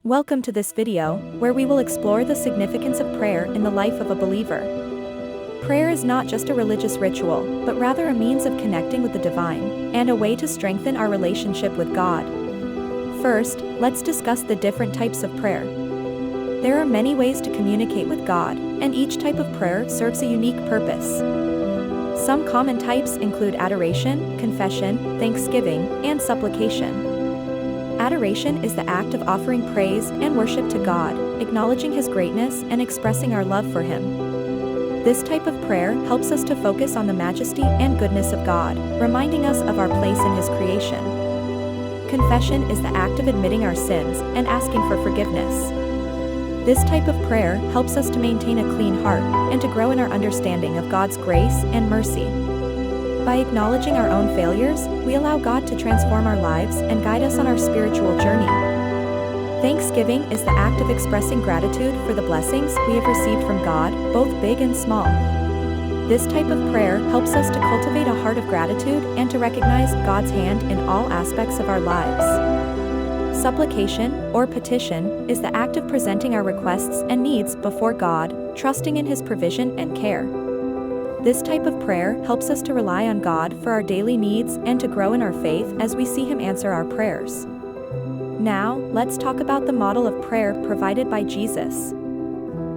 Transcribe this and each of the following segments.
Welcome to this video, where we will explore the significance of prayer in the life of a believer. Prayer is not just a religious ritual, but rather a means of connecting with the divine, and a way to strengthen our relationship with God. First, let's discuss the different types of prayer. There are many ways to communicate with God, and each type of prayer serves a unique purpose. Some common types include adoration, confession, thanksgiving, and supplication. Adoration is the act of offering praise and worship to God, acknowledging His greatness and expressing our love for Him. This type of prayer helps us to focus on the majesty and goodness of God, reminding us of our place in His creation. Confession is the act of admitting our sins and asking for forgiveness. This type of prayer helps us to maintain a clean heart and to grow in our understanding of God's grace and mercy. By acknowledging our own failures, we allow God to transform our lives and guide us on our spiritual journey. Thanksgiving is the act of expressing gratitude for the blessings we have received from God, both big and small. This type of prayer helps us to cultivate a heart of gratitude and to recognize God's hand in all aspects of our lives. Supplication, or petition, is the act of presenting our requests and needs before God, trusting in His provision and care. This type of prayer helps us to rely on God for our daily needs and to grow in our faith as we see Him answer our prayers. Now, let's talk about the model of prayer provided by Jesus.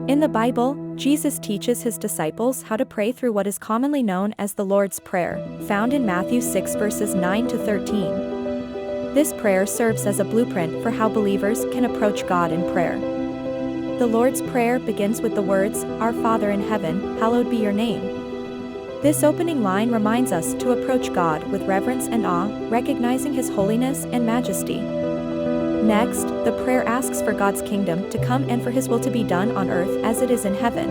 In the Bible, Jesus teaches His disciples how to pray through what is commonly known as the Lord's Prayer, found in Matthew 6 verses 9 to 13. This prayer serves as a blueprint for how believers can approach God in prayer. The Lord's Prayer begins with the words, "Our Father in heaven, hallowed be your name." This opening line reminds us to approach God with reverence and awe, recognizing His holiness and majesty. Next, the prayer asks for God's kingdom to come and for His will to be done on earth as it is in heaven.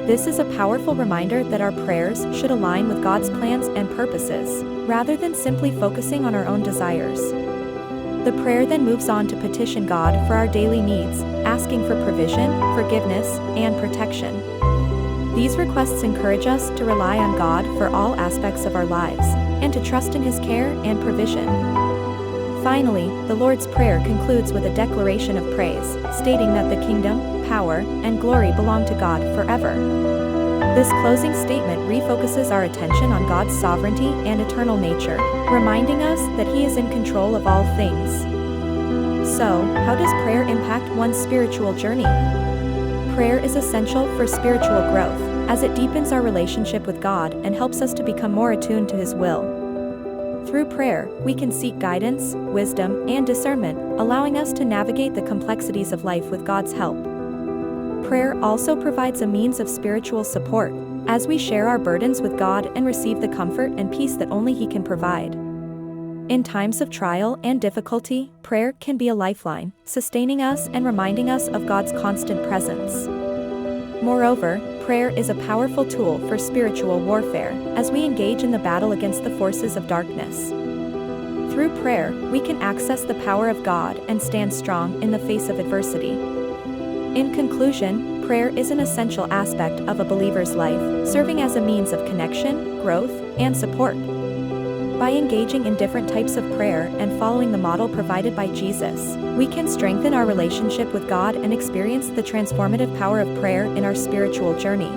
This is a powerful reminder that our prayers should align with God's plans and purposes, rather than simply focusing on our own desires. The prayer then moves on to petition God for our daily needs, asking for provision, forgiveness, and protection. These requests encourage us to rely on God for all aspects of our lives, and to trust in His care and provision. Finally, the Lord's Prayer concludes with a declaration of praise, stating that the kingdom, power, and glory belong to God forever. This closing statement refocuses our attention on God's sovereignty and eternal nature, reminding us that He is in control of all things. So, how does prayer impact one's spiritual journey? Prayer is essential for spiritual growth, as it deepens our relationship with God and helps us to become more attuned to His will. Through prayer, we can seek guidance, wisdom, and discernment, allowing us to navigate the complexities of life with God's help. Prayer also provides a means of spiritual support, as we share our burdens with God and receive the comfort and peace that only He can provide. In times of trial and difficulty, prayer can be a lifeline, sustaining us and reminding us of God's constant presence. Moreover, prayer is a powerful tool for spiritual warfare, as we engage in the battle against the forces of darkness. Through prayer, we can access the power of God and stand strong in the face of adversity. In conclusion, prayer is an essential aspect of a believer's life, serving as a means of connection, growth, and support. By engaging in different types of prayer and following the model provided by Jesus, we can strengthen our relationship with God and experience the transformative power of prayer in our spiritual journey.